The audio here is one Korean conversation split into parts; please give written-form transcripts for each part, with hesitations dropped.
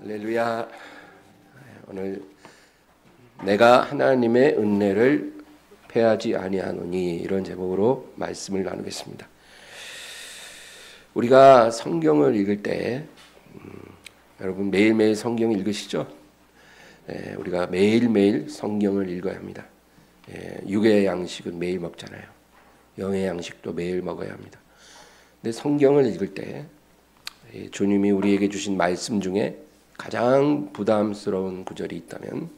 할렐루야. 오늘 내가 하나님의 은혜를 패하지 아니하노니 이런 제목으로 말씀을 나누겠습니다. 우리가 성경을 읽을 때 여러분 매일매일 성경 읽으시죠? 우리가 매일매일 성경을 읽어야 합니다. 육의 양식은 매일 먹잖아요. 영의 양식도 매일 먹어야 합니다. 근데 성경을 읽을 때 주님이 우리에게 주신 말씀 중에 가장 부담스러운 구절이 있다면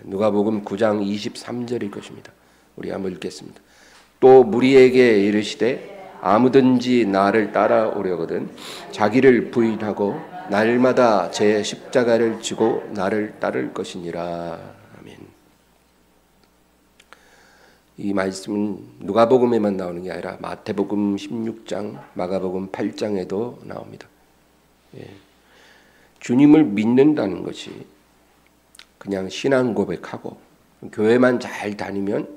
누가복음 9장 23절일 것입니다. 우리 한번 읽겠습니다. 또 무리에게 이르시되 아무든지 나를 따라오려거든 자기를 부인하고 날마다 제 십자가를 지고 나를 따를 것이니라. 아멘. 이 말씀은 누가복음에만 나오는 게 아니라 마태복음 16장, 마가복음 8장에도 나옵니다. 주님을 믿는다는 것이 그냥 신앙 고백하고 교회만 잘 다니면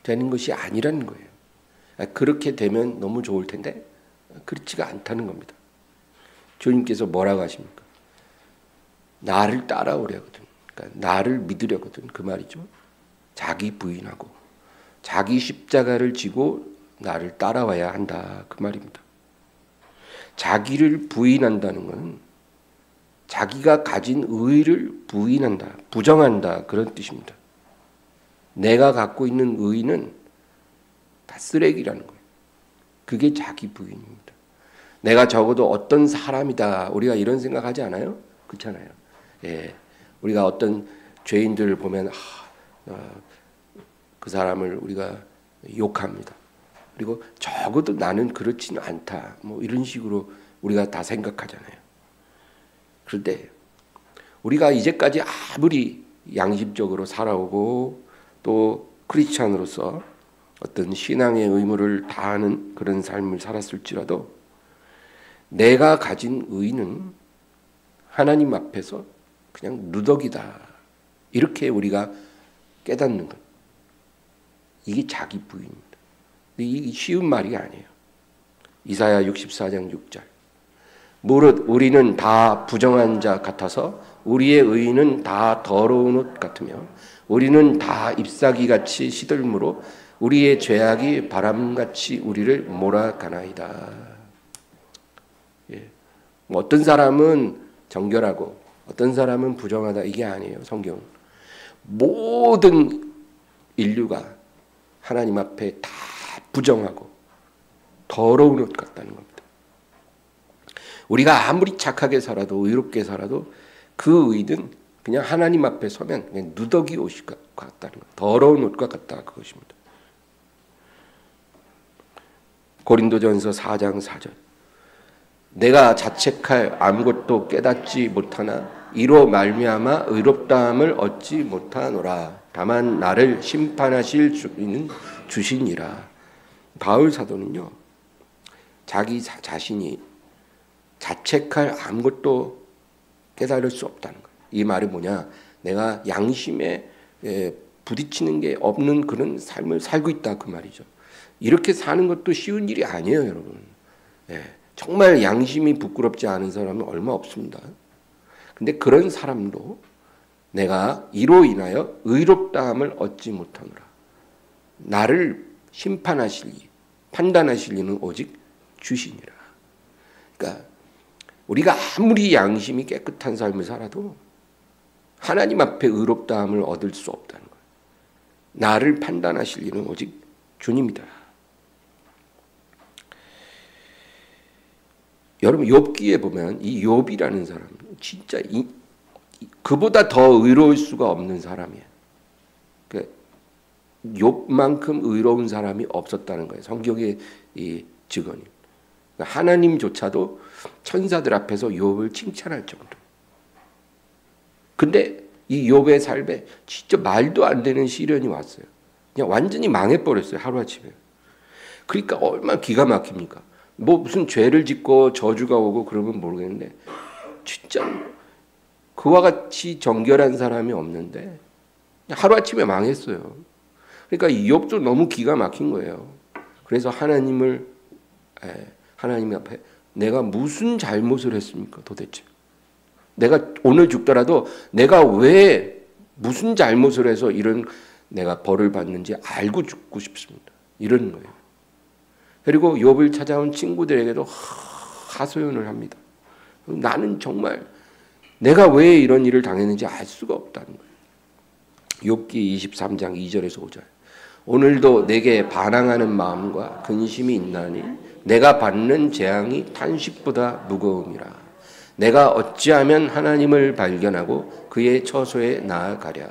되는 것이 아니라는 거예요. 그렇게 되면 너무 좋을 텐데 그렇지가 않다는 겁니다. 주님께서 뭐라고 하십니까? 나를 따라오려거든, 그러니까 나를 믿으려거든 그 말이죠. 자기 부인하고 자기 십자가를 지고 나를 따라와야 한다 그 말입니다. 자기를 부인한다는 것은 자기가 가진 의의를 부인한다, 부정한다 그런 뜻입니다. 내가 갖고 있는 의의는 다 쓰레기라는 거예요. 그게 자기 부인입니다. 내가 적어도 어떤 사람이다 우리가 이런 생각하지 않아요? 그렇잖아요. 우리가 어떤 죄인들을 보면 그 사람을 우리가 욕합니다. 그리고 적어도 나는 그렇지는 않다. 뭐 이런 식으로 우리가 다 생각하잖아요. 그런데 우리가 이제까지 아무리 양심적으로 살아오고 또 크리스찬으로서 어떤 신앙의 의무를 다하는 그런 삶을 살았을지라도 내가 가진 의는 하나님 앞에서 그냥 누더기다. 이렇게 우리가 깨닫는 것. 이게 자기 부인입니다. 이게 쉬운 말이 아니에요. 이사야 64장 6절. 무릇 우리는 다 부정한 자 같아서 우리의 의는 다 더러운 옷 같으며 우리는 다 잎사귀같이 시들므로 우리의 죄악이 바람같이 우리를 몰아가나이다. 어떤 사람은 정결하고 어떤 사람은 부정하다 이게 아니에요. 성경은 모든 인류가 하나님 앞에 다 부정하고 더러운 옷 같다는 겁니다. 우리가 아무리 착하게 살아도 의롭게 살아도 그 의는 그냥 하나님 앞에 서면 그냥 누더기 옷 같다는 것, 더러운 옷과 같다 그것입니다. 고린도전서 4장 4절. 내가 자책할 아무것도 깨닫지 못하나 이로 말미암아 의롭다함을 얻지 못하노라. 다만 나를 심판하실 주는 주시니라. 바울 사도는요, 자기 자신이 자책할 아무것도 깨달을 수 없다는 거예요. 이 말이 뭐냐? 내가 양심에 부딪히는 게 없는 그런 삶을 살고 있다 그 말이죠. 이렇게 사는 것도 쉬운 일이 아니에요, 여러분. 정말 양심이 부끄럽지 않은 사람은 얼마 없습니다. 근데 그런 사람도 내가 이로 인하여 의롭다함을 얻지 못하노라. 나를 심판하실 이, 판단하실 이는 오직 주시니라. 그러니까 우리가 아무리 양심이 깨끗한 삶을 살아도 하나님 앞에 의롭다함을 얻을 수 없다는 거예요. 나를 판단하실 이는 오직 주님이다. 여러분 욥기에 보면 이 욥이라는 사람 진짜 그보다 더 의로울 수가 없는 사람이에요. 욥만큼 의로운 사람이 없었다는 거예요. 성경의 이 증언이. 하나님조차도 천사들 앞에서 욥을 칭찬할 정도. 근데 이 욥의 삶에 진짜 말도 안 되는 시련이 왔어요. 그냥 완전히 망해버렸어요. 하루아침에. 그러니까 얼마나 기가 막힙니까? 뭐 무슨 죄를 짓고 저주가 오고 그러면 모르겠는데 진짜 그와 같이 정결한 사람이 없는데 하루아침에 망했어요. 그러니까 이 욥도 너무 기가 막힌 거예요. 그래서 하나님 앞에 내가 무슨 잘못을 했습니까 도대체? 내가 오늘 죽더라도 내가 왜 무슨 잘못을 해서 이런 내가 벌을 받는지 알고 죽고 싶습니다. 이런 거예요. 그리고 욥을 찾아온 친구들에게도 하소연을 합니다. 나는 정말 내가 왜 이런 일을 당했는지 알 수가 없다는 거예요. 욥기 23장 2절에서 5절. 오늘도 내게 반항하는 마음과 근심이 있나니 내가 받는 재앙이 탄식보다 무거움이라. 내가 어찌하면 하나님을 발견하고 그의 처소에 나아가랴.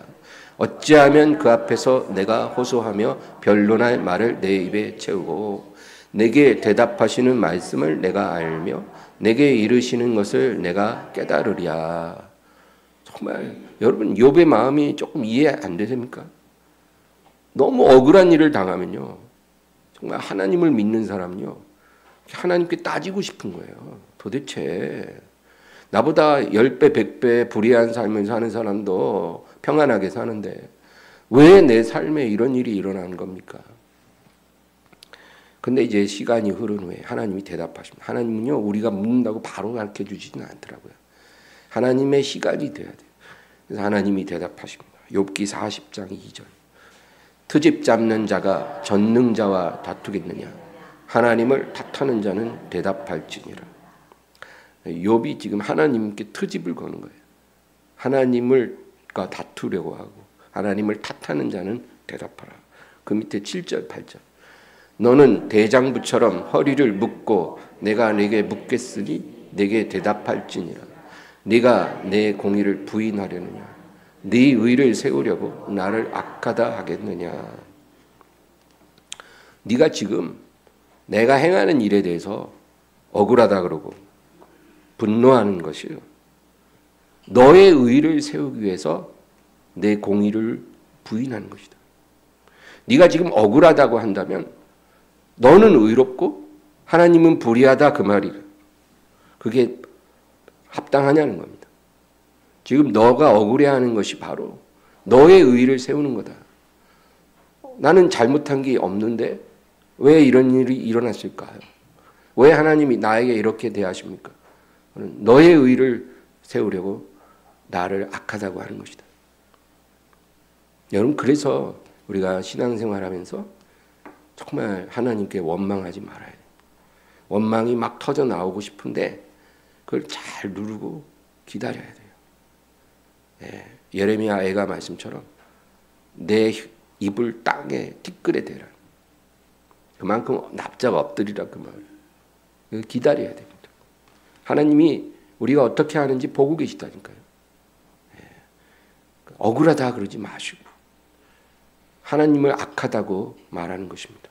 어찌하면 그 앞에서 내가 호소하며 변론할 말을 내 입에 채우고 내게 대답하시는 말씀을 내가 알며 내게 이르시는 것을 내가 깨달으랴. 정말 여러분 욥의 마음이 조금 이해 안 되십니까? 너무 억울한 일을 당하면요, 정말 하나님을 믿는 사람은요, 하나님께 따지고 싶은 거예요. 도대체 나보다 10배, 100배 불의한 삶을 사는 사람도 평안하게 사는데 왜 내 삶에 이런 일이 일어나는 겁니까? 근데 이제 시간이 흐른 후에 하나님이 대답하십니다. 하나님은요, 우리가 묻는다고 바로 가르쳐 주지는 않더라고요. 하나님의 시간이 돼야 돼요. 그래서 하나님이 대답하십니다. 욥기 40장 2절. 트집 잡는 자가 전능자와 다투겠느냐? 하나님을 탓하는 자는 대답할지니라. 욥이 지금 하나님께 트집을 거는 거예요. 하나님과 다투려고 하고 하나님을 탓하는 자는 대답하라. 그 밑에 7절 8절. 너는 대장부처럼 허리를 묶고 내가 네게 묻겠으니 네게 대답할지니라. 네가 내 공의를 부인하려느냐? 네 의를 세우려고 나를 악하다 하겠느냐? 네가 지금 내가 행하는 일에 대해서 억울하다 그러고 분노하는 것이요, 너의 의를 세우기 위해서 내 공의를 부인하는 것이다. 네가 지금 억울하다고 한다면 너는 의롭고 하나님은 불의하다 그 말이야. 그게 합당하냐는 겁니다. 지금 너가 억울해하는 것이 바로 너의 의를 세우는 거다. 나는 잘못한 게 없는데 왜 이런 일이 일어났을까요? 왜 하나님이 나에게 이렇게 대하십니까? 너의 의를 세우려고 나를 악하다고 하는 것이다. 여러분, 그래서 우리가 신앙생활하면서 정말 하나님께 원망하지 말아야 돼요. 원망이 막 터져 나오고 싶은데 그걸 잘 누르고 기다려야 돼요. 예, 예레미야 애가 말씀처럼 내 입을 땅에 티끌에 대라. 그만큼 납작 엎드리라 그 말. 기다려야 됩니다. 하나님이 우리가 어떻게 하는지 보고 계시다니까요. 예, 억울하다 그러지 마시고 하나님을 악하다고 말하는 것입니다.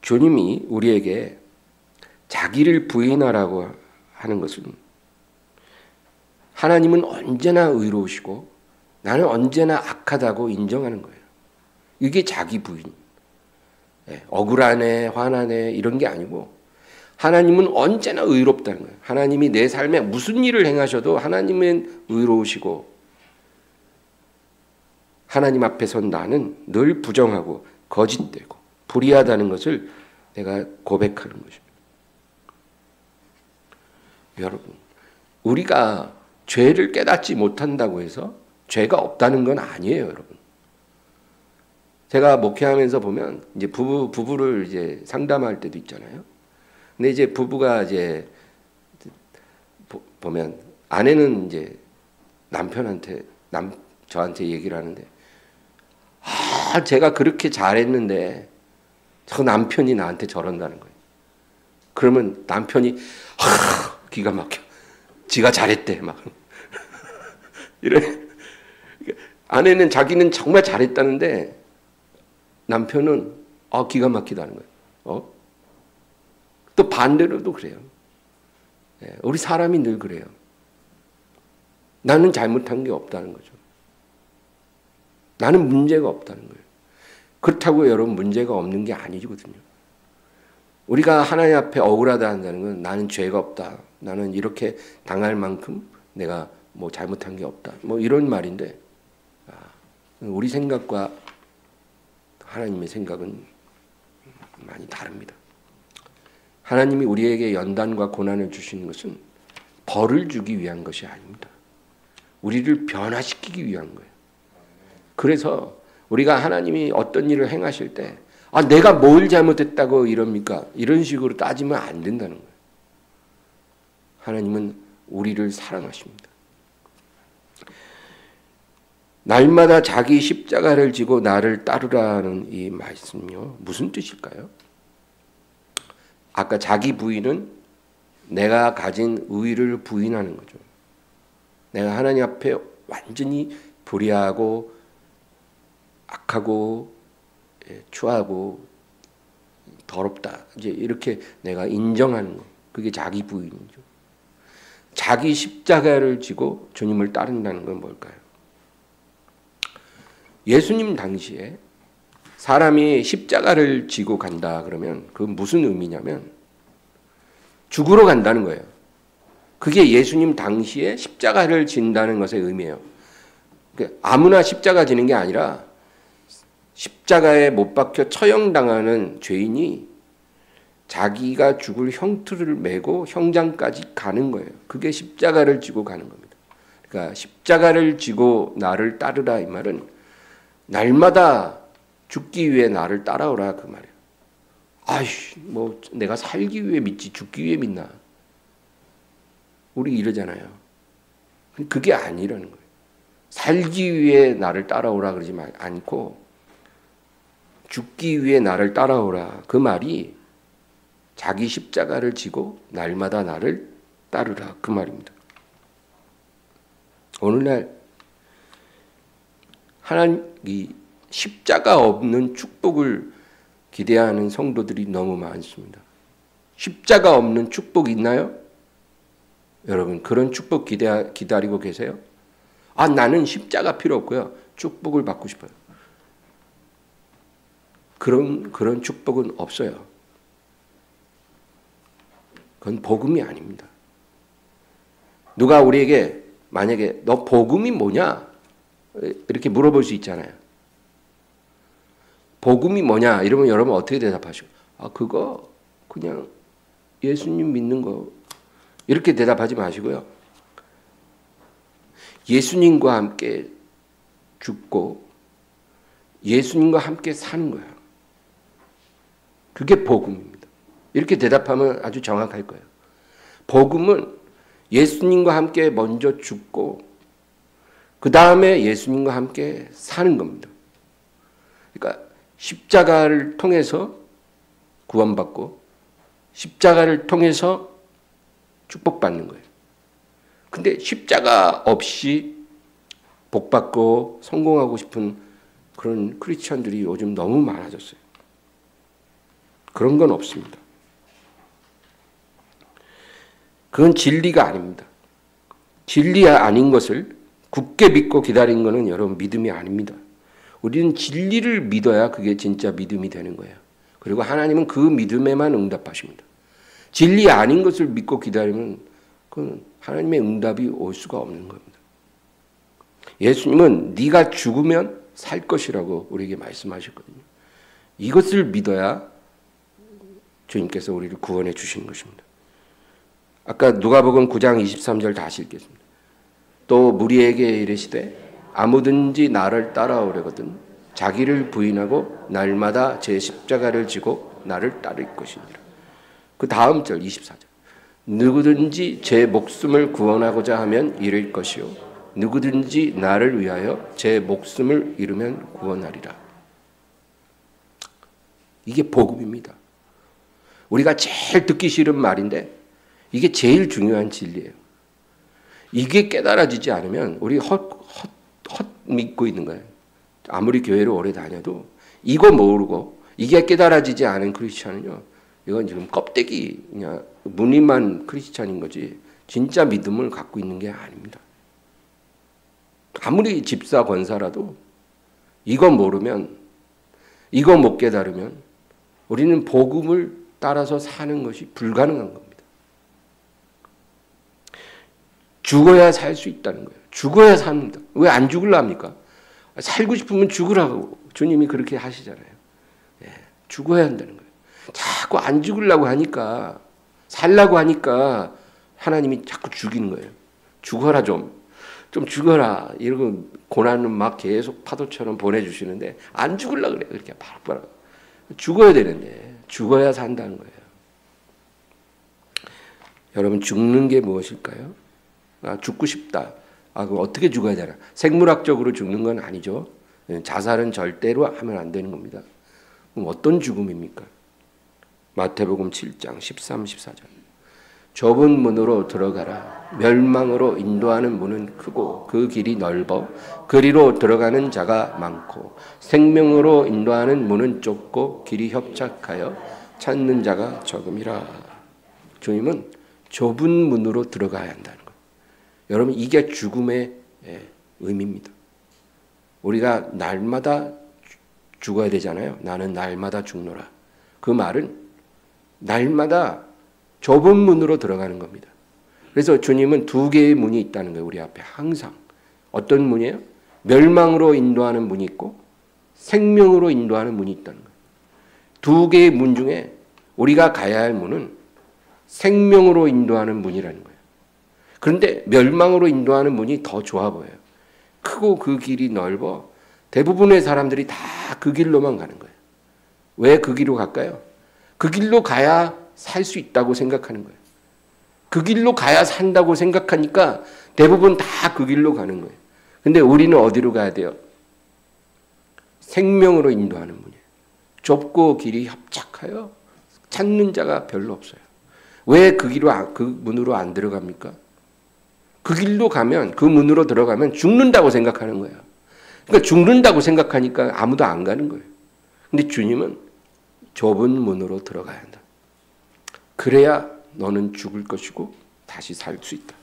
주님이 우리에게 자기를 부인하라고 하는 것은 하나님은 언제나 의로우시고 나는 언제나 악하다고 인정하는 거예요. 이게 자기 부인. 억울하네, 화나네 이런 게 아니고 하나님은 언제나 의롭다는 거예요. 하나님이 내 삶에 무슨 일을 행하셔도 하나님은 의로우시고 하나님 앞에선 나는 늘 부정하고 거짓되고 불의하다는 것을 내가 고백하는 것입니다. 여러분, 우리가 죄를 깨닫지 못한다고 해서 죄가 없다는 건 아니에요, 여러분. 제가 목회하면서 보면 이제 부부를 이제 상담할 때도 있잖아요. 근데 이제 부부가 이제 보면 아내는 이제 남편한테 저한테 얘기를 하는데, 제가 그렇게 잘했는데 저 남편이 나한테 저런다는 거예요. 그러면 남편이 기가 막혀. 지가 잘했대 막. 이래. 아내는 자기는 정말 잘했다는데 남편은 기가 막히다는 거예요. 또 반대로도 그래요. 우리 사람이 늘 그래요. 나는 잘못한 게 없다는 거죠. 나는 문제가 없다는 거예요. 그렇다고 여러분 문제가 없는 게 아니거든요. 우리가 하나님 앞에 억울하다 한다는 건 나는 죄가 없다. 나는 이렇게 당할 만큼 내가 뭐 잘못한 게 없다. 뭐 이런 말인데 우리 생각과 하나님의 생각은 많이 다릅니다. 하나님이 우리에게 연단과 고난을 주시는 것은 벌을 주기 위한 것이 아닙니다. 우리를 변화시키기 위한 거예요. 그래서 우리가 하나님이 어떤 일을 행하실 때 내가 뭘 잘못했다고 이럽니까? 이런 식으로 따지면 안 된다는 거예요. 하나님은 우리를 사랑하십니다. 날마다 자기 십자가를 지고 나를 따르라는 이 말씀요. 무슨 뜻일까요? 아까 자기 부인은 내가 가진 의를 부인하는 거죠. 내가 하나님 앞에 완전히 불의하고 악하고 추하고 더럽다. 이제 이렇게 내가 인정하는 거. 그게 자기 부인이죠. 자기 십자가를 지고 주님을 따른다는 건 뭘까요? 예수님 당시에 사람이 십자가를 지고 간다 그러면 그건 무슨 의미냐면 죽으러 간다는 거예요. 그게 예수님 당시에 십자가를 진다는 것의 의미예요. 아무나 십자가 지는 게 아니라 십자가에 못 박혀 처형당하는 죄인이 자기가 죽을 형투를 메고 형장까지 가는 거예요. 그게 십자가를 지고 가는 겁니다. 그러니까 십자가를 지고 나를 따르라 이 말은 날마다 죽기 위해 나를 따라오라 그 말이에요. 뭐 내가 살기 위해 믿지 죽기 위해 믿나? 우리 이러잖아요. 그게 아니라는 거예요. 살기 위해 나를 따라오라 그러지 않고 죽기 위해 나를 따라오라. 그 말이 자기 십자가를 지고 날마다 나를 따르라. 그 말입니다. 오늘날 하나님 십자가 없는 축복을 기대하는 성도들이 너무 많습니다. 십자가 없는 축복 있나요? 여러분 그런 축복 기다리고 계세요? 나는 십자가 필요 없고요. 축복을 받고 싶어요. 그런 축복은 없어요. 그건 복음이 아닙니다. 누가 우리에게 만약에 너 복음이 뭐냐? 이렇게 물어볼 수 있잖아요. 복음이 뭐냐? 이러면 여러분 어떻게 대답하시고? 그거 그냥 예수님 믿는 거 이렇게 대답하지 마시고요. 예수님과 함께 죽고 예수님과 함께 사는 거예요. 그게 복음입니다. 이렇게 대답하면 아주 정확할 거예요. 복음은 예수님과 함께 먼저 죽고 그 다음에 예수님과 함께 사는 겁니다. 그러니까 십자가를 통해서 구원받고 십자가를 통해서 축복받는 거예요. 근데 십자가 없이 복받고 성공하고 싶은 그런 크리스천들이 요즘 너무 많아졌어요. 그런 건 없습니다. 그건 진리가 아닙니다. 진리 아닌 것을 굳게 믿고 기다리는 것은 여러분 믿음이 아닙니다. 우리는 진리를 믿어야 그게 진짜 믿음이 되는 거예요. 그리고 하나님은 그 믿음에만 응답하십니다. 진리 아닌 것을 믿고 기다리면 그건 하나님의 응답이 올 수가 없는 겁니다. 예수님은 네가 죽으면 살 것이라고 우리에게 말씀하셨거든요. 이것을 믿어야 주님께서 우리를 구원해 주시는 것입니다. 아까 누가복음 9장 23절 다시 읽겠습니다. 또 무리에게 이르시되 아무든지 나를 따라오려거든 자기를 부인하고 날마다 제 십자가를 지고 나를 따를 것이니라. 그 다음 절 24절. 누구든지 제 목숨을 구원하고자 하면 잃을 것이요 누구든지 나를 위하여 제 목숨을 잃으면 구원하리라. 이게 복음입니다. 우리가 제일 듣기 싫은 말인데 이게 제일 중요한 진리예요. 이게 깨달아지지 않으면 우리 헛 믿고 있는 거예요. 아무리 교회를 오래 다녀도 이거 모르고 이게 깨달아지지 않은 크리스찬은요. 이건 지금 껍데기 그냥 무늬만 크리스찬인 거지 진짜 믿음을 갖고 있는 게 아닙니다. 아무리 집사 권사라도 이거 모르면 이거 못 깨달으면 우리는 복음을 따라서 사는 것이 불가능한 겁니다. 죽어야 살 수 있다는 거예요. 죽어야 삽니다. 왜 안 죽으려 합니까? 살고 싶으면 죽으라고 주님이 그렇게 하시잖아요. 죽어야 한다는 거예요. 자꾸 안 죽으려고 하니까, 살라고 하니까 하나님이 자꾸 죽이는 거예요. 죽어라 좀 죽어라. 이러고 고난은 막 계속 파도처럼 보내주시는데 안 죽으려고 그래요. 그렇게 바로 죽어야 되는데 죽어야 산다는 거예요. 여러분, 죽는 게 무엇일까요? 죽고 싶다. 그럼 어떻게 죽어야 되나? 생물학적으로 죽는 건 아니죠. 자살은 절대로 하면 안 되는 겁니다. 그럼 어떤 죽음입니까? 마태복음 7장 13, 14절. 좁은 문으로 들어가라. 멸망으로 인도하는 문은 크고 그 길이 넓어 그리로 들어가는 자가 많고 생명으로 인도하는 문은 좁고 길이 협착하여 찾는 자가 적음이라. 주님은 좁은 문으로 들어가야 한다는 거예요. 여러분, 이게 죽음의 의미입니다. 우리가 날마다 죽어야 되잖아요. 나는 날마다 죽노라. 그 말은 날마다 좁은 문으로 들어가는 겁니다. 그래서 주님은 두 개의 문이 있다는 거예요. 우리 앞에 항상. 어떤 문이에요? 멸망으로 인도하는 문이 있고 생명으로 인도하는 문이 있다는 거예요. 두 개의 문 중에 우리가 가야 할 문은 생명으로 인도하는 문이라는 거예요. 그런데 멸망으로 인도하는 문이 더 좋아 보여요. 크고 그 길이 넓어 대부분의 사람들이 다 그 길로만 가는 거예요. 왜 그 길로 갈까요? 그 길로 가야 살 수 있다고 생각하는 거예요. 그 길로 가야 산다고 생각하니까 대부분 다 그 길로 가는 거예요. 근데 우리는 어디로 가야 돼요? 생명으로 인도하는 문이에요. 좁고 길이 협착하여 찾는 자가 별로 없어요. 왜 그 문으로 안 들어갑니까? 그 길로 가면, 그 문으로 들어가면 죽는다고 생각하는 거예요. 그러니까 죽는다고 생각하니까 아무도 안 가는 거예요. 근데 주님은 좁은 문으로 들어가야 한다. 그래야 너는 죽을 것이고 다시 살 수 있다.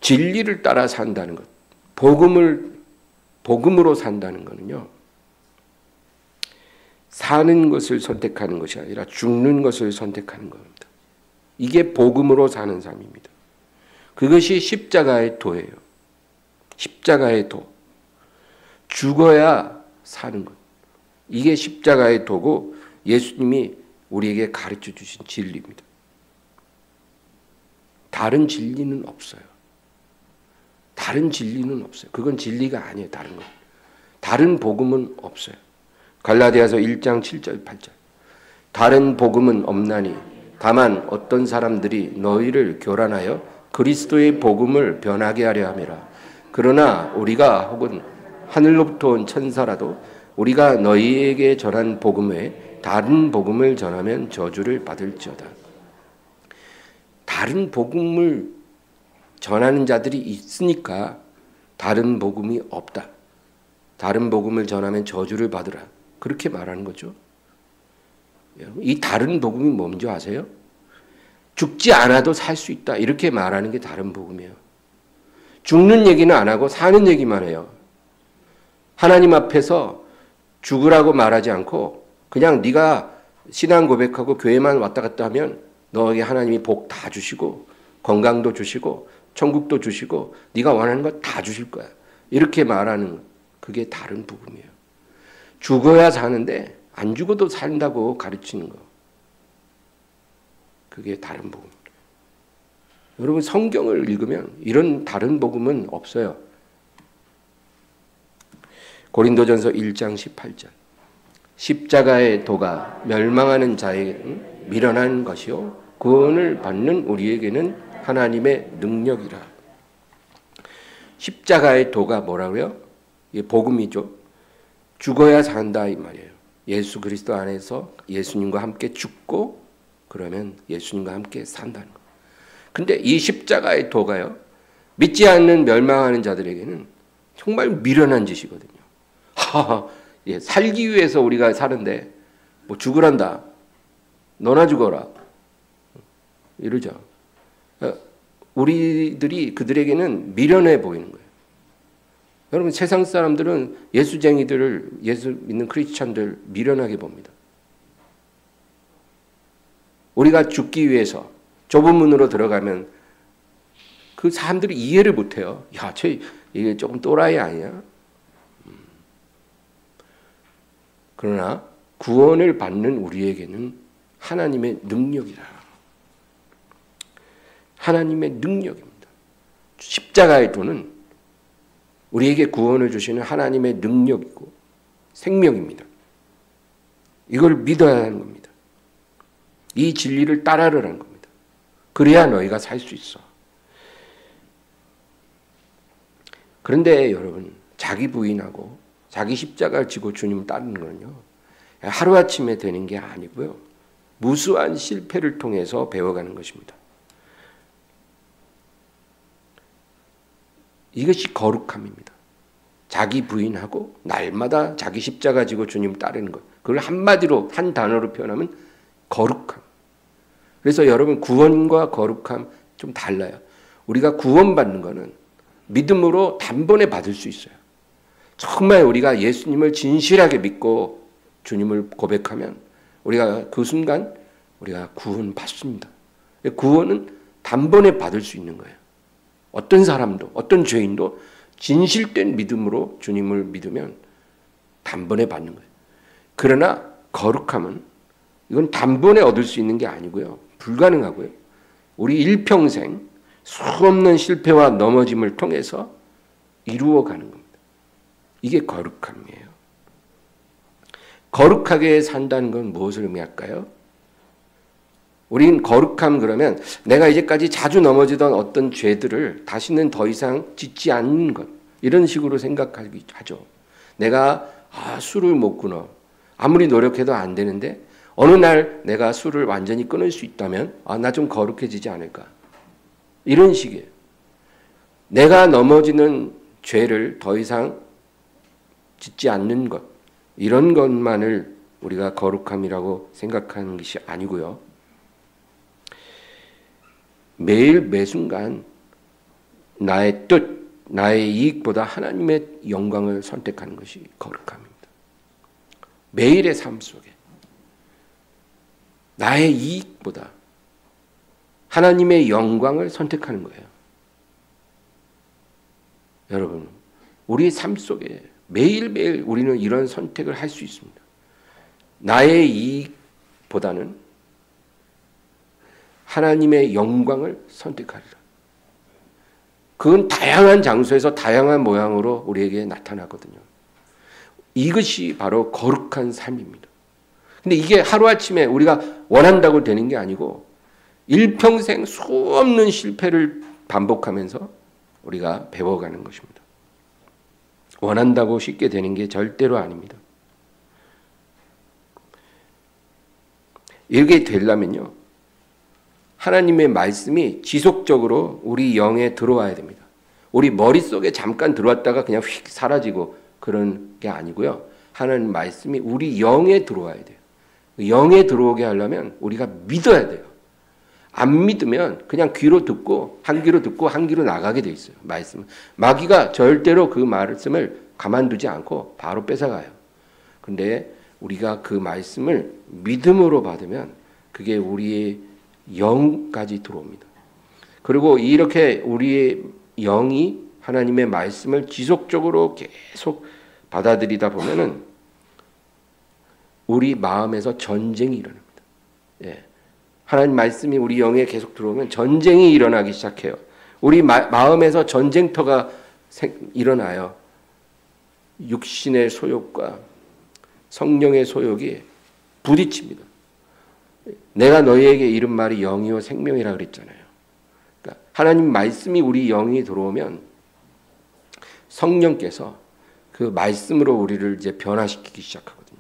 진리를 따라 산다는 것, 복음으로 산다는 것은요, 사는 것을 선택하는 것이 아니라 죽는 것을 선택하는 겁니다. 이게 복음으로 사는 삶입니다. 그것이 십자가의 도예요. 십자가의 도. 죽어야 사는 것. 이게 십자가의 도고 예수님이 우리에게 가르쳐 주신 진리입니다. 다른 진리는 없어요. 다른 진리는 없어요. 그건 진리가 아니에요. 다른 건. 다른 복음은 없어요. 갈라디아서 1장 7절 8절. 다른 복음은 없나니 다만 어떤 사람들이 너희를 교란하여 그리스도의 복음을 변하게 하려 함이라. 그러나 우리가 혹은 하늘로부터 온 천사라도 우리가 너희에게 전한 복음 외에 다른 복음을 전하면 저주를 받을지어다. 다른 복음을 전하는 자들이 있으니까 다른 복음이 없다. 다른 복음을 전하면 저주를 받으라. 그렇게 말하는 거죠. 이 다른 복음이 뭔지 아세요? 죽지 않아도 살 수 있다. 이렇게 말하는 게 다른 복음이에요. 죽는 얘기는 안 하고 사는 얘기만 해요. 하나님 앞에서 죽으라고 말하지 않고 그냥 네가 신앙 고백하고 교회만 왔다 갔다 하면 너에게 하나님이 복 다 주시고 건강도 주시고 천국도 주시고 네가 원하는 거 다 주실 거야. 이렇게 말하는 그게 다른 복음이에요. 죽어야 사는데 안 죽어도 산다고 가르치는 거. 그게 다른 복음. 여러분, 성경을 읽으면 이런 다른 복음은 없어요. 고린도전서 1장 18절. 십자가의 도가 멸망하는 자에게는 미련한 것이요 구원을 받는 우리에게는 하나님의 능력이라. 십자가의 도가 뭐라고요? 이게 복음이죠. 죽어야 산다 이 말이에요. 예수 그리스도 안에서 예수님과 함께 죽고 그러면 예수님과 함께 산다는 거. 근데 이 십자가의 도가요, 믿지 않는 멸망하는 자들에게는 정말 미련한 짓이거든요. 예, 살기 위해서 우리가 사는데 뭐 죽으란다. 너나 죽어라. 이러죠. 우리들이 그들에게는 미련해 보이는 거예요. 여러분, 세상 사람들은 예수쟁이들을, 예수 믿는 크리스찬들 미련하게 봅니다. 우리가 죽기 위해서 좁은 문으로 들어가면 그 사람들이 이해를 못해요. 야, 이게 조금 또라이 아니야? 그러나 구원을 받는 우리에게는 하나님의 능력이다. 하나님의 능력입니다. 십자가의 도는 우리에게 구원을 주시는 하나님의 능력이고 생명입니다. 이걸 믿어야 하는 겁니다. 이 진리를 따르라는 겁니다. 그래야 너희가 살 수 있어. 그런데 여러분, 자기 부인하고 자기 십자가를 지고 주님을 따르는 거는요, 하루아침에 되는 게 아니고요, 무수한 실패를 통해서 배워가는 것입니다. 이것이 거룩함입니다. 자기 부인하고 날마다 자기 십자가 지고 주님 따르는 것. 그걸 한마디로, 한 단어로 표현하면 거룩함. 그래서 여러분, 구원과 거룩함 좀 달라요. 우리가 구원받는 거는 믿음으로 단번에 받을 수 있어요. 정말 우리가 예수님을 진실하게 믿고 주님을 고백하면 우리가 그 순간 우리가 구원받습니다. 구원은 단번에 받을 수 있는 거예요. 어떤 사람도, 어떤 죄인도 진실된 믿음으로 주님을 믿으면 단번에 받는 거예요. 그러나 거룩함은 이건 단번에 얻을 수 있는 게 아니고요, 불가능하고요, 우리 일평생 수없는 실패와 넘어짐을 통해서 이루어가는 겁니다. 이게 거룩함이에요. 거룩하게 산다는 건 무엇을 의미할까요? 우린 거룩함 그러면 내가 이제까지 자주 넘어지던 어떤 죄들을 다시는 더 이상 짓지 않는 것, 이런 식으로 생각하기 하죠. 내가 술을 못 끊어. 아무리 노력해도 안 되는데 어느 날 내가 술을 완전히 끊을 수 있다면 나 좀 거룩해지지 않을까. 이런 식이에요. 내가 넘어지는 죄를 더 이상 짓지 않는 것, 이런 것만을 우리가 거룩함이라고 생각하는 것이 아니고요, 매일 매순간 나의 뜻, 나의 이익보다 하나님의 영광을 선택하는 것이 거룩함입니다. 매일의 삶 속에 나의 이익보다 하나님의 영광을 선택하는 거예요. 여러분, 우리 삶 속에 매일매일 우리는 이런 선택을 할 수 있습니다. 나의 이익보다는 하나님의 영광을 선택하리라. 그건 다양한 장소에서 다양한 모양으로 우리에게 나타나거든요. 이것이 바로 거룩한 삶입니다. 근데 이게 하루아침에 우리가 원한다고 되는 게 아니고 일평생 수없는 실패를 반복하면서 우리가 배워가는 것입니다. 원한다고 쉽게 되는 게 절대로 아닙니다. 이렇게 되려면요, 하나님의 말씀이 지속적으로 우리 영에 들어와야 됩니다. 우리 머릿속에 잠깐 들어왔다가 그냥 휙 사라지고 그런 게 아니고요, 하나님 말씀이 우리 영에 들어와야 돼요. 영에 들어오게 하려면 우리가 믿어야 돼요. 안 믿으면 그냥 귀로 듣고 한 귀로 듣고 한 귀로 나가게 돼 있어요. 말씀. 마귀가 절대로 그 말씀을 가만두지 않고 바로 뺏어가요. 근데 우리가 그 말씀을 믿음으로 받으면 그게 우리의 영까지 들어옵니다. 그리고 이렇게 우리의 영이 하나님의 말씀을 지속적으로 계속 받아들이다 보면은 우리 마음에서 전쟁이 일어납니다. 예. 하나님 말씀이 우리 영에 계속 들어오면 전쟁이 일어나기 시작해요. 우리 마음에서 전쟁터가 일어나요. 육신의 소욕과 성령의 소욕이 부딪힙니다. 내가 너희에게 이른 말이 영이요 생명이라 그랬잖아요. 그러니까 하나님 말씀이 우리 영이 들어오면 성령께서 그 말씀으로 우리를 이제 변화시키기 시작하거든요.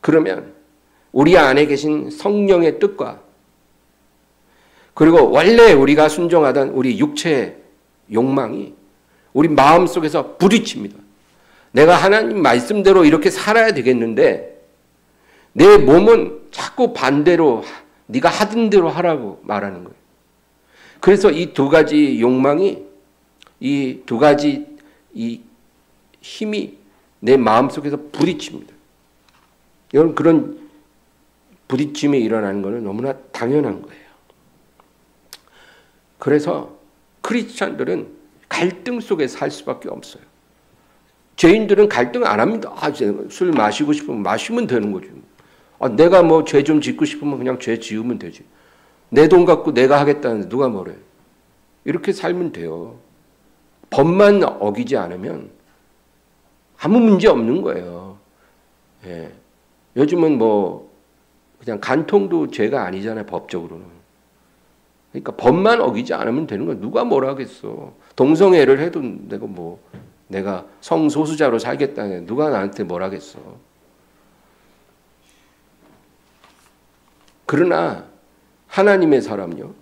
그러면 우리 안에 계신 성령의 뜻과 그리고 원래 우리가 순종하던 우리 육체의 욕망이 우리 마음속에서 부딪힙니다. 내가 하나님 말씀대로 이렇게 살아야 되겠는데 내 몸은 자꾸 반대로 네가 하던 대로 하라고 말하는 거예요. 그래서 이 두 가지 욕망이, 이 두 가지 이 힘이 내 마음속에서 부딪힙니다. 여러분, 그런 부딪힘이 일어나는 것은 너무나 당연한 거예요. 그래서 크리스찬들은 갈등 속에 살 수밖에 없어요. 죄인들은 갈등 안 합니다. 술 마시고 싶으면 마시면 되는 거죠. 내가 뭐 죄 좀 짓고 싶으면 그냥 죄 지으면 되지. 내 돈 갖고 내가 하겠다는데 누가 뭐래. 이렇게 살면 돼요. 법만 어기지 않으면 아무 문제 없는 거예요. 예. 요즘은 뭐 그냥 간통도 죄가 아니잖아요. 법적으로는. 그러니까 법만 어기지 않으면 되는 거야. 누가 뭐라 하겠어. 동성애를 해도 내가 성소수자로 살겠다는 누가 나한테 뭐라 하겠어. 그러나 하나님의 사람요.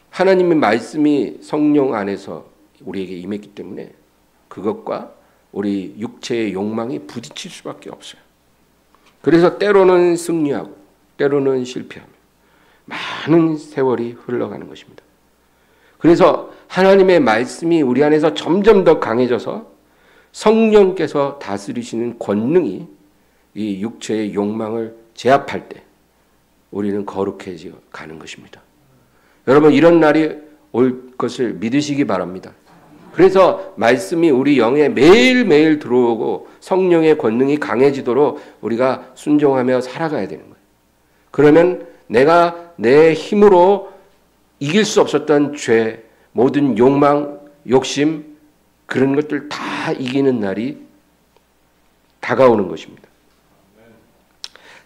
하나님의 말씀이 성령 안에서 우리에게 임했기 때문에 그것과 우리 육체의 욕망이 부딪힐 수밖에 없어요. 그래서 때로는 승리하고 때로는 실패하며 많은 세월이 흘러가는 것입니다. 그래서 하나님의 말씀이 우리 안에서 점점 더 강해져서 성령께서 다스리시는 권능이 이 육체의 욕망을 제압할 때 우리는 거룩해져 가는 것입니다. 여러분 이런 날이 올 것을 믿으시기 바랍니다. 그래서 말씀이 우리 영에 매일매일 들어오고 성령의 권능이 강해지도록 우리가 순종하며 살아가야 되는 거예요. 그러면 내가 내 힘으로 이길 수 없었던 죄, 모든 욕망, 욕심 그런 것들 다 이기는 날이 다가오는 것입니다.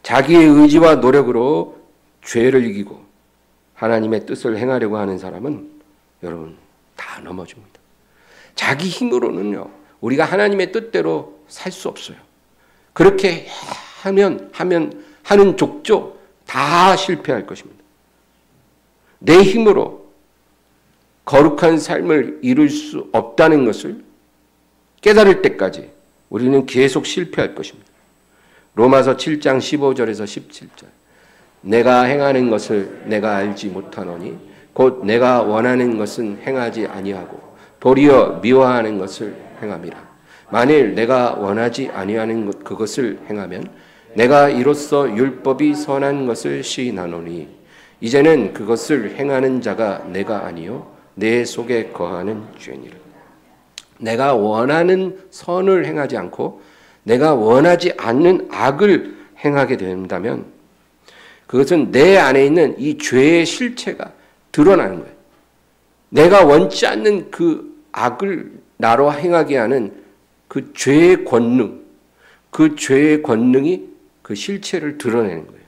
자기의 의지와 노력으로 죄를 이기고 하나님의 뜻을 행하려고 하는 사람은 여러분 다 넘어집니다. 자기 힘으로는요. 우리가 하나님의 뜻대로 살 수 없어요. 그렇게 하는 족족 다 실패할 것입니다. 내 힘으로 거룩한 삶을 이룰 수 없다는 것을 깨달을 때까지 우리는 계속 실패할 것입니다. 로마서 7장 15절에서 17절 내가 행하는 것을 내가 알지 못하노니 곧 내가 원하는 것은 행하지 아니하고 도리어 미워하는 것을 행함이라. 만일 내가 원하지 아니하는 그것을 행하면 내가 이로써 율법이 선한 것을 시인하노니 이제는 그것을 행하는 자가 내가 아니요 내 속에 거하는 죄니라. 내가 원하는 선을 행하지 않고 내가 원하지 않는 악을 행하게 된다면 그것은 내 안에 있는 이 죄의 실체가 드러나는 거예요. 내가 원치 않는 그 악을 나로 행하게 하는 그 죄의 권능, 그 죄의 권능이 그 실체를 드러내는 거예요.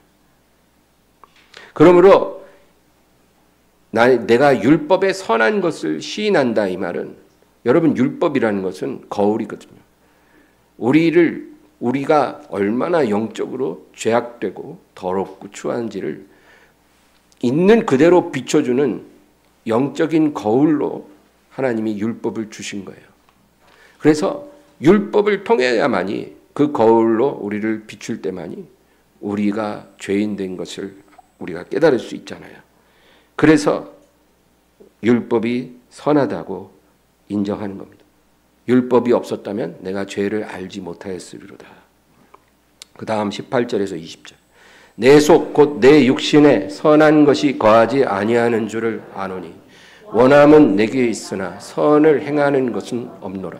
그러므로 내가 율법에 선한 것을 시인한다 이 말은 여러분 율법이라는 것은 거울이거든요. 우리가 얼마나 영적으로 죄악되고 더럽고 추한지를 있는 그대로 비춰주는 영적인 거울로 하나님이 율법을 주신 거예요. 그래서 율법을 통해야만이 그 거울로 우리를 비출 때만이 우리가 죄인 된 것을 우리가 깨달을 수 있잖아요. 그래서 율법이 선하다고 인정하는 겁니다. 율법이 없었다면 내가 죄를 알지 못하였으리로다. 그 다음 18절에서 20절 내 속 곧 내 육신에 선한 것이 거하지 아니하는 줄을 아노니 원함은 내게 있으나 선을 행하는 것은 없노라.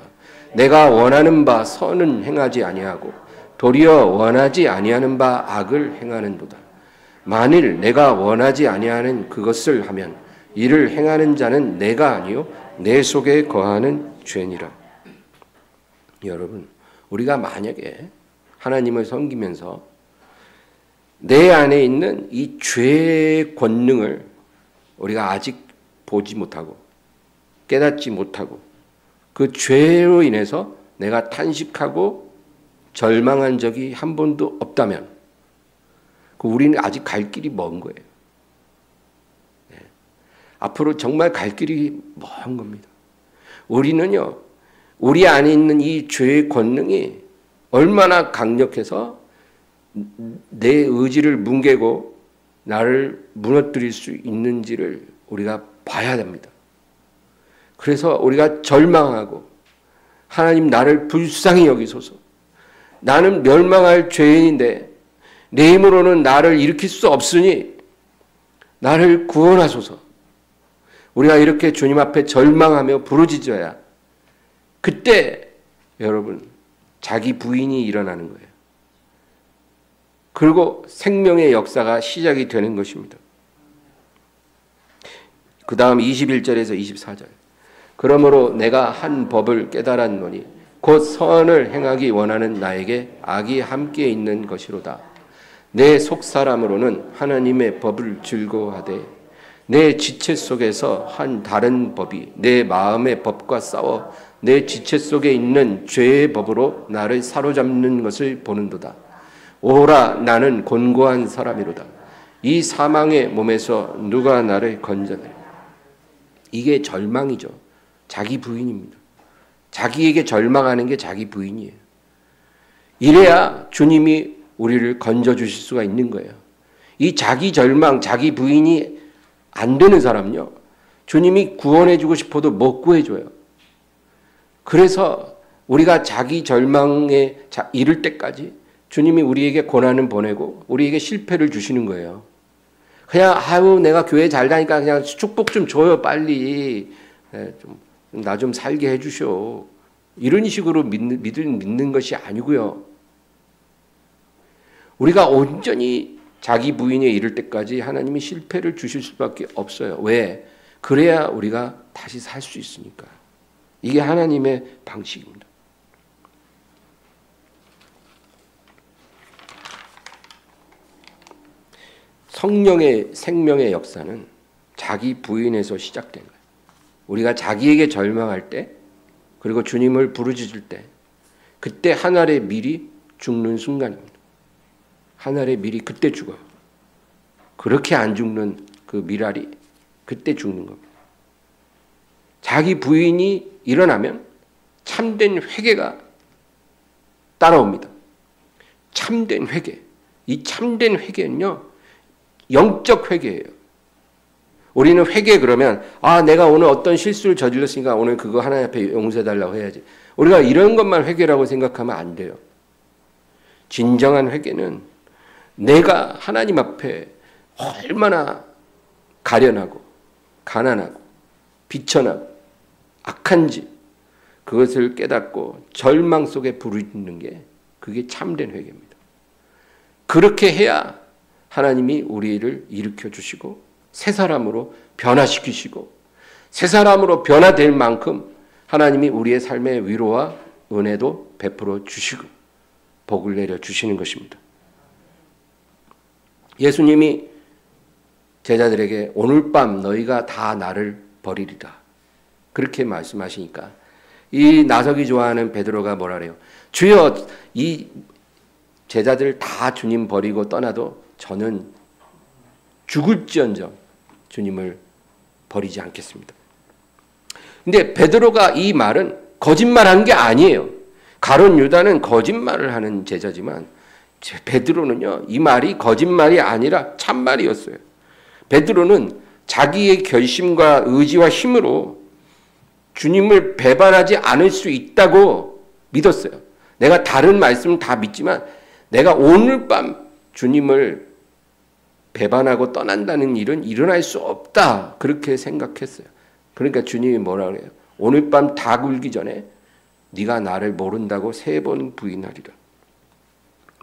내가 원하는 바 선은 행하지 아니하고 도리어 원하지 아니하는 바 악을 행하는도다. 만일 내가 원하지 아니하는 그것을 하면 이를 행하는 자는 내가 아니요 내 속에 거하는 죄니라. 여러분 우리가 만약에 하나님을 섬기면서 내 안에 있는 이 죄의 권능을 우리가 아직 보지 못하고 깨닫지 못하고 그 죄로 인해서 내가 탄식하고 절망한 적이 한 번도 없다면 우리는 아직 갈 길이 먼 거예요. 네. 앞으로 정말 갈 길이 먼 겁니다. 우리는요. 우리 안에 있는 이 죄의 권능이 얼마나 강력해서 내 의지를 뭉개고 나를 무너뜨릴 수 있는지를 우리가 봐야 됩니다. 그래서 우리가 절망하고 하나님 나를 불쌍히 여기소서. 나는 멸망할 죄인인데 내 힘으로는 나를 일으킬 수 없으니 나를 구원하소서. 우리가 이렇게 주님 앞에 절망하며 부르짖어야 그때 여러분 자기 부인이 일어나는 거예요. 그리고 생명의 역사가 시작이 되는 것입니다. 그 다음 21절에서 24절. 그러므로 내가 한 법을 깨달았노니 곧 선을 행하기 원하는 나에게 악이 함께 있는 것이로다. 내 속사람으로는 하나님의 법을 즐거워하되 내 지체 속에서 한 다른 법이 내 마음의 법과 싸워 내 지체 속에 있는 죄의 법으로 나를 사로잡는 것을 보는도다. 오라 나는 곤고한 사람이로다. 이 사망의 몸에서 누가 나를 건져내. 이게 절망이죠. 자기 부인입니다. 자기에게 절망하는 게 자기 부인이에요. 이래야 주님이 우리를 건져주실 수가 있는 거예요. 이 자기 절망, 자기 부인이 안 되는 사람은요, 주님이 구원해주고 싶어도 못 구해줘요. 그래서 우리가 자기 절망에 이를 때까지 주님이 우리에게 고난을 보내고 우리에게 실패를 주시는 거예요. 그냥 아유 내가 교회 잘 다니까 그냥 축복 좀 줘요 빨리. 나 좀 살게 해주셔. 이런 식으로 믿는 것이 아니고요. 우리가 온전히 자기 부인에 이를 때까지 하나님이 실패를 주실 수밖에 없어요. 왜? 그래야 우리가 다시 살 수 있으니까. 이게 하나님의 방식입니다. 성령의 생명의 역사는 자기 부인에서 시작된 거예요. 우리가 자기에게 절망할 때, 그리고 주님을 부르짖을 때, 그때 한 알의 밀이 죽는 순간입니다. 한 알의 밀이 그때 죽어요. 그렇게 안 죽는 그 밀알이 그때 죽는 겁니다. 자기 부인이 일어나면 참된 회개가 따라옵니다. 참된 회개. 이 참된 회개는요, 영적 회개예요. 우리는 회개 그러면 내가 오늘 어떤 실수를 저질렀으니까 오늘 그거 하나님 앞에 용서해달라고 해야지. 우리가 이런 것만 회개라고 생각하면 안 돼요. 진정한 회개는 내가 하나님 앞에 얼마나 가련하고 가난하고 비천하고 악한지 그것을 깨닫고 절망 속에 부르짖는 게 그게 참된 회개입니다. 그렇게 해야 하나님이 우리를 일으켜 주시고 새 사람으로 변화시키시고 새 사람으로 변화될 만큼 하나님이 우리의 삶의 위로와 은혜도 베풀어 주시고 복을 내려 주시는 것입니다. 예수님이 제자들에게 오늘 밤 너희가 다 나를 버리리라 그렇게 말씀하시니까 이 나서기 좋아하는 베드로가 뭐라 그래요? 주여, 이 제자들 다 주님 버리고 떠나도 저는 죽을지언정 주님을 버리지 않겠습니다. 근데 베드로가 이 말은 거짓말한 게 아니에요. 가룟 유다는 거짓말을 하는 제자지만 베드로는요, 이 말이 거짓말이 아니라 참말이었어요. 베드로는 자기의 결심과 의지와 힘으로 주님을 배반하지 않을 수 있다고 믿었어요. 내가 다른 말씀은 다 믿지만 내가 오늘 밤 주님을 배반하고 떠난다는 일은 일어날 수 없다. 그렇게 생각했어요. 그러니까 주님이 뭐라 그래요? 오늘 밤 다 굴기 전에 네가 나를 모른다고 3번 부인하리라.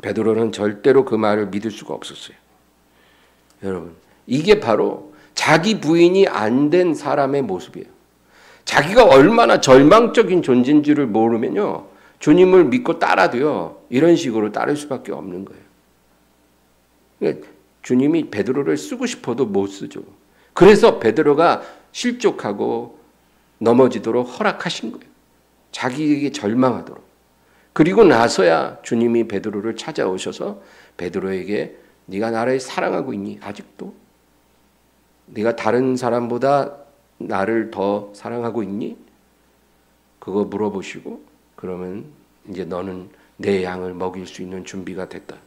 베드로는 절대로 그 말을 믿을 수가 없었어요. 여러분, 이게 바로 자기 부인이 안 된 사람의 모습이에요. 자기가 얼마나 절망적인 존재인지를 모르면요, 주님을 믿고 따라도요, 이런 식으로 따를 수밖에 없는 거예요. 그러니까 주님이 베드로를 쓰고 싶어도 못 쓰죠. 그래서 베드로가 실족하고 넘어지도록 허락하신 거예요. 자기에게 절망하도록. 그리고 나서야 주님이 베드로를 찾아오셔서 베드로에게 네가 나를 사랑하고 있니? 아직도? 네가 다른 사람보다 나를 더 사랑하고 있니? 그거 물어보시고 그러면 이제 너는 내 양을 먹일 수 있는 준비가 됐다.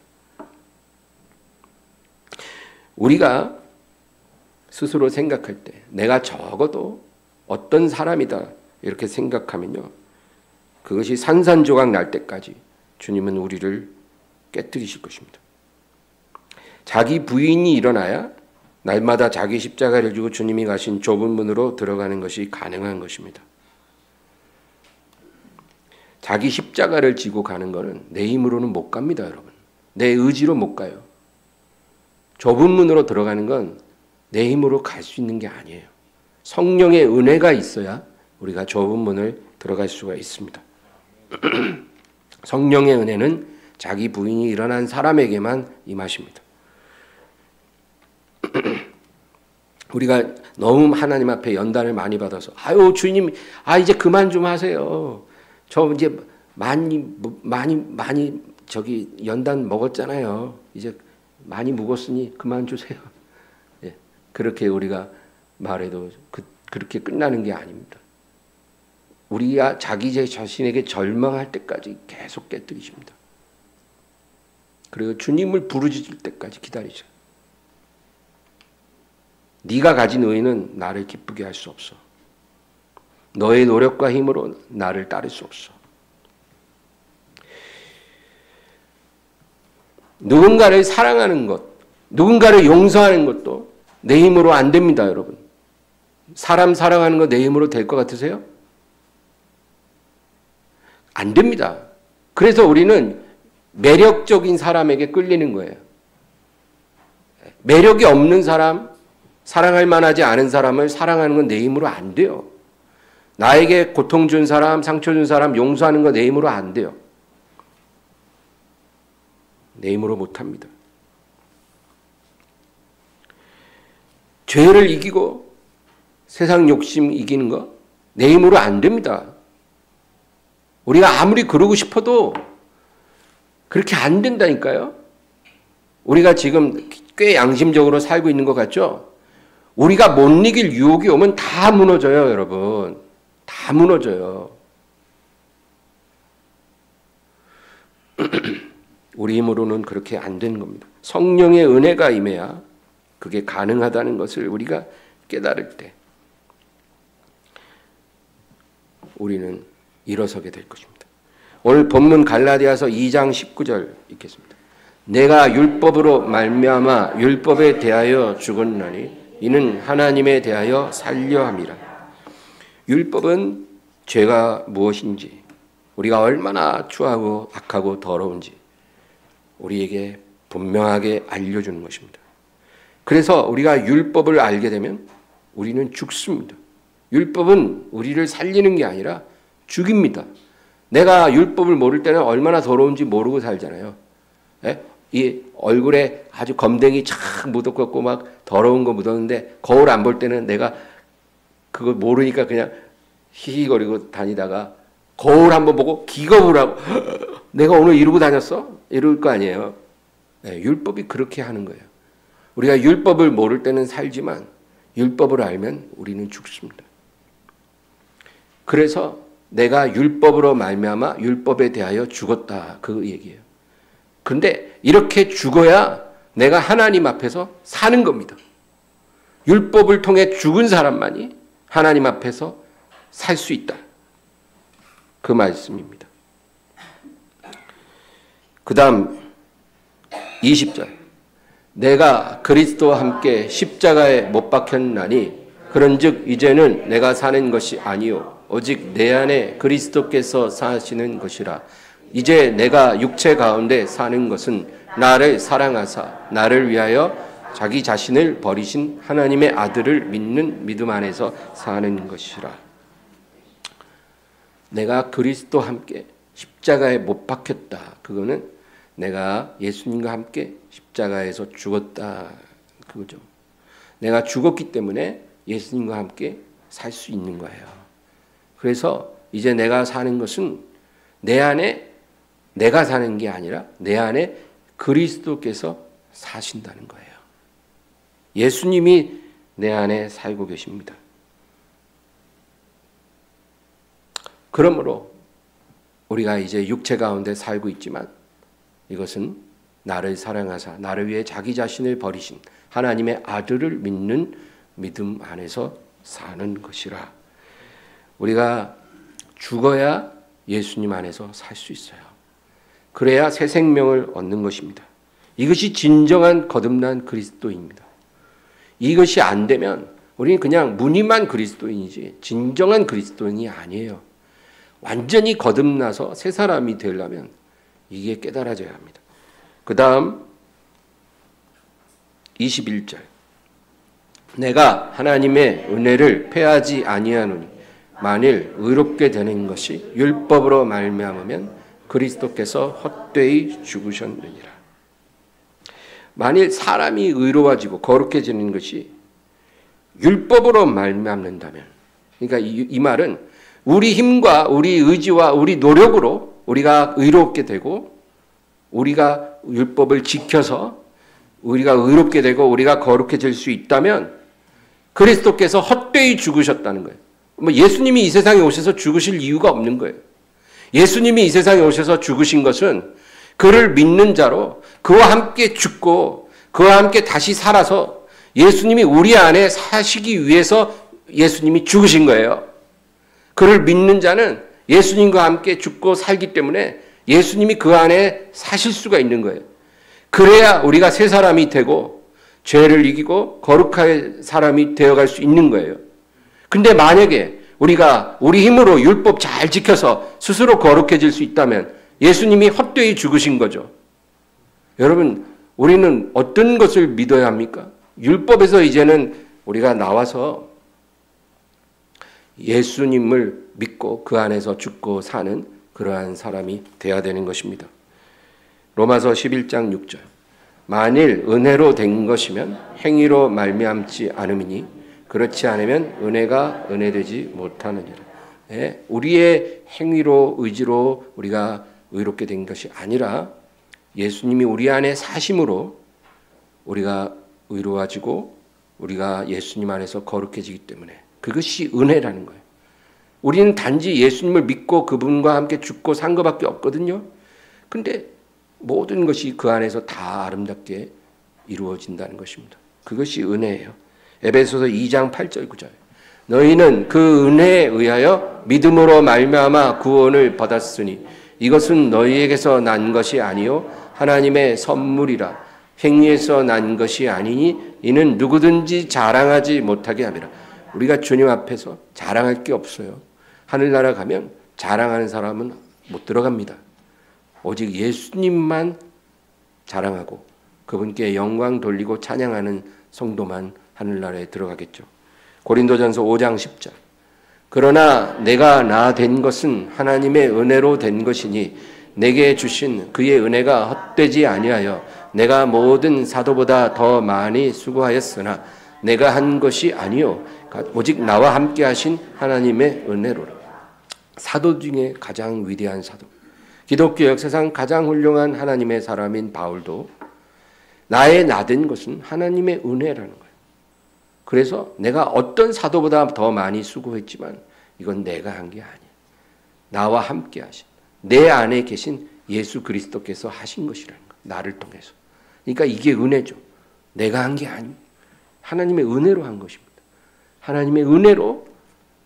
우리가 스스로 생각할 때 내가 적어도 어떤 사람이다 이렇게 생각하면요, 그것이 산산조각 날 때까지 주님은 우리를 깨뜨리실 것입니다. 자기 부인이 일어나야 날마다 자기 십자가를 지고 주님이 가신 좁은 문으로 들어가는 것이 가능한 것입니다. 자기 십자가를 지고 가는 거는 내 힘으로는 못 갑니다, 여러분. 내 의지로 못 가요. 좁은 문으로 들어가는 건 내 힘으로 갈 수 있는 게 아니에요. 성령의 은혜가 있어야 우리가 좁은 문을 들어갈 수가 있습니다. 성령의 은혜는 자기 부인이 일어난 사람에게만 임하십니다. 우리가 너무 하나님 앞에 연단을 많이 받아서 아유 주님 이제 그만 좀 하세요. 저 이제 많이 저기 연단 먹었잖아요. 이제 많이 묵었으니 그만 주세요. 예, 그렇게 우리가 말해도 그렇게 끝나는 게 아닙니다. 우리가 자기 자신에게 절망할 때까지 계속 깨뜨리십니다. 그리고 주님을 부르짖을 때까지 기다리죠. 네가 가진 의는 나를 기쁘게 할 수 없어. 너의 노력과 힘으로 나를 따를 수 없어. 누군가를 사랑하는 것, 누군가를 용서하는 것도 내 힘으로 안 됩니다, 여러분. 사람 사랑하는 거 내 힘으로 될 것 같으세요? 안 됩니다. 그래서 우리는 매력적인 사람에게 끌리는 거예요. 매력이 없는 사람, 사랑할 만하지 않은 사람을 사랑하는 건 내 힘으로 안 돼요. 나에게 고통 준 사람, 상처 준 사람 용서하는 거 내 힘으로 안 돼요. 내 힘으로 못합니다. 죄를 이기고 세상 욕심 이기는 거 내 힘으로 안 됩니다. 우리가 아무리 그러고 싶어도 그렇게 안 된다니까요. 우리가 지금 꽤 양심적으로 살고 있는 것 같죠? 우리가 못 이길 유혹이 오면 다 무너져요, 여러분. 다 무너져요. 우리 힘으로는 그렇게 안 되는 겁니다. 성령의 은혜가 임해야 그게 가능하다는 것을 우리가 깨달을 때 우리는 일어서게 될 것입니다. 오늘 본문 갈라디아서 2장 19절 읽겠습니다. 내가 율법으로 말미암아 율법에 대하여 죽었나니 이는 하나님에 대하여 살려 함이라. 율법은 죄가 무엇인지, 우리가 얼마나 추하고 악하고 더러운지 우리에게 분명하게 알려주는 것입니다. 그래서 우리가 율법을 알게 되면 우리는 죽습니다. 율법은 우리를 살리는 게 아니라 죽입니다. 내가 율법을 모를 때는 얼마나 더러운지 모르고 살잖아요. 예? 이 얼굴에 아주 검댕이 착 묻었고 막 더러운 거 묻었는데 거울 안 볼 때는 내가 그거 모르니까 그냥 히히거리고 다니다가 거울 한번 보고 기겁을 하고 내가 오늘 이러고 다녔어? 이럴 거 아니에요. 네, 율법이 그렇게 하는 거예요. 우리가 율법을 모를 때는 살지만 율법을 알면 우리는 죽습니다. 그래서 내가 율법으로 말미암아 율법에 대하여 죽었다, 그 얘기예요. 그런데 이렇게 죽어야 내가 하나님 앞에서 사는 겁니다. 율법을 통해 죽은 사람만이 하나님 앞에서 살 수 있다, 그 말씀입니다. 그 다음 20절. 내가 그리스도와 함께 십자가에 못 박혔나니 그런즉 이제는 내가 사는 것이 아니요 오직 내 안에 그리스도께서 사시는 것이라. 이제 내가 육체 가운데 사는 것은 나를 사랑하사 나를 위하여 자기 자신을 버리신 하나님의 아들을 믿는 믿음 안에서 사는 것이라. 내가 그리스도와 함께 십자가에 못 박혔다, 그거는 내가 예수님과 함께 십자가에서 죽었다, 그거죠. 내가 죽었기 때문에 예수님과 함께 살 수 있는 거예요. 그래서 이제 내가 사는 것은 내 안에 내가 사는 게 아니라 내 안에 그리스도께서 사신다는 거예요. 예수님이 내 안에 살고 계십니다. 그러므로 우리가 이제 육체 가운데 살고 있지만 이것은 나를 사랑하사 나를 위해 자기 자신을 버리신 하나님의 아들을 믿는 믿음 안에서 사는 것이라. 우리가 죽어야 예수님 안에서 살 수 있어요. 그래야 새 생명을 얻는 것입니다. 이것이 진정한 거듭난 그리스도입니다. 이것이 안 되면 우리는 그냥 무늬만 그리스도인이지 진정한 그리스도인이 아니에요. 완전히 거듭나서 새 사람이 되려면 이게 깨달아져야 합니다. 그 다음 21절. 내가 하나님의 은혜를 패하지 아니하노니 만일 의롭게 되는 것이 율법으로 말미암으면 그리스도께서 헛되이 죽으셨느니라. 만일 사람이 의로워지고 거룩해지는 것이 율법으로 말미암는다면, 그러니까 이 말은 우리 힘과 우리 의지와 우리 노력으로 우리가 의롭게 되고 우리가 율법을 지켜서 우리가 의롭게 되고 우리가 거룩해질 수 있다면 그리스도께서 헛되이 죽으셨다는 거예요. 예수님이 이 세상에 오셔서 죽으실 이유가 없는 거예요. 예수님이 이 세상에 오셔서 죽으신 것은 그를 믿는 자로 그와 함께 죽고 그와 함께 다시 살아서 예수님이 우리 안에 사시기 위해서 예수님이 죽으신 거예요. 그를 믿는 자는 예수님과 함께 죽고 살기 때문에 예수님이 그 안에 사실 수가 있는 거예요. 그래야 우리가 새 사람이 되고 죄를 이기고 거룩한 사람이 되어갈 수 있는 거예요. 근데 만약에 우리가 우리 힘으로 율법 잘 지켜서 스스로 거룩해질 수 있다면 예수님이 헛되이 죽으신 거죠. 여러분, 우리는 어떤 것을 믿어야 합니까? 율법에서 이제는 우리가 나와서 예수님을 믿고 그 안에서 죽고 사는 그러한 사람이 되어야 되는 것입니다. 로마서 11장 6절. 만일 은혜로 된 것이면 행위로 말미암지 않음이니 그렇지 않으면 은혜가 은혜되지 못하느니라. 예, 우리의 행위로 의지로 우리가 의롭게 된 것이 아니라 예수님이 우리 안에 사심으로 우리가 의로워지고 우리가 예수님 안에서 거룩해지기 때문에 그것이 은혜라는 거예요. 우리는 단지 예수님을 믿고 그분과 함께 죽고 산 것밖에 없거든요. 근데 모든 것이 그 안에서 다 아름답게 이루어진다는 것입니다. 그것이 은혜예요. 에베소서 2장 8절 9절. 너희는 그 은혜에 의하여 믿음으로 말미암아 구원을 받았으니 이것은 너희에게서 난 것이 아니요 하나님의 선물이라. 행위에서 난 것이 아니니 이는 누구든지 자랑하지 못하게 함이라. 우리가 주님 앞에서 자랑할 게 없어요. 하늘나라 가면 자랑하는 사람은 못 들어갑니다. 오직 예수님만 자랑하고 그분께 영광 돌리고 찬양하는 성도만 하늘나라에 들어가겠죠. 고린도전서 5장 10절. 그러나 내가 나 된 것은 하나님의 은혜로 된 것이니 내게 주신 그의 은혜가 헛되지 아니하여 내가 모든 사도보다 더 많이 수고하였으나 내가 한 것이 아니요 오직 나와 함께 하신 하나님의 은혜로라. 사도 중에 가장 위대한 사도, 기독교 역사상 가장 훌륭한 하나님의 사람인 바울도 나의 나된 것은 하나님의 은혜라는 거예요. 그래서 내가 어떤 사도보다 더 많이 수고했지만 이건 내가 한 게 아니에요. 나와 함께 하신, 내 안에 계신 예수 그리스도께서 하신 것이라는 거예요. 나를 통해서. 그러니까 이게 은혜죠. 내가 한 게 아니에요. 하나님의 은혜로 한 것입니다. 하나님의 은혜로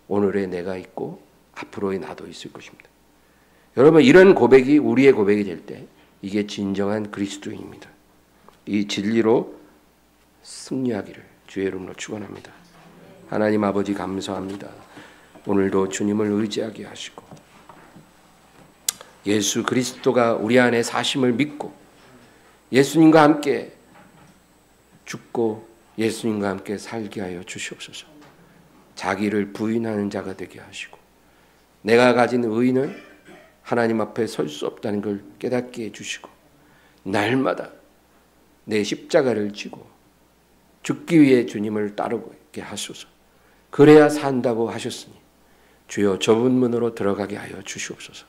오늘의 내가 있고 앞으로의 나도 있을 것입니다. 여러분, 이런 고백이 우리의 고백이 될 때 이게 진정한 그리스도인입니다. 이 진리로 승리하기를 주의 이름으로 축원합니다. 하나님 아버지 감사합니다. 오늘도 주님을 의지하게 하시고 예수 그리스도가 우리 안에 사심을 믿고 예수님과 함께 죽고 예수님과 함께 살게 하여 주시옵소서. 자기를 부인하는 자가 되게 하시고 내가 가진 의의는 하나님 앞에 설 수 없다는 걸 깨닫게 해주시고 날마다 내 십자가를 지고 죽기 위해 주님을 따르게 하소서. 그래야 산다고 하셨으니 주여 좁은 문으로 들어가게 하여 주시옵소서.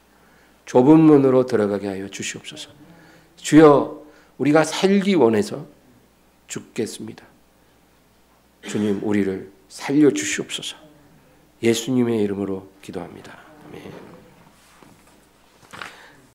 좁은 문으로 들어가게 하여 주시옵소서. 주여 우리가 살기 원해서 죽겠습니다. 주님 우리를 살려주시옵소서. 예수님의 이름으로 기도합니다. 아멘.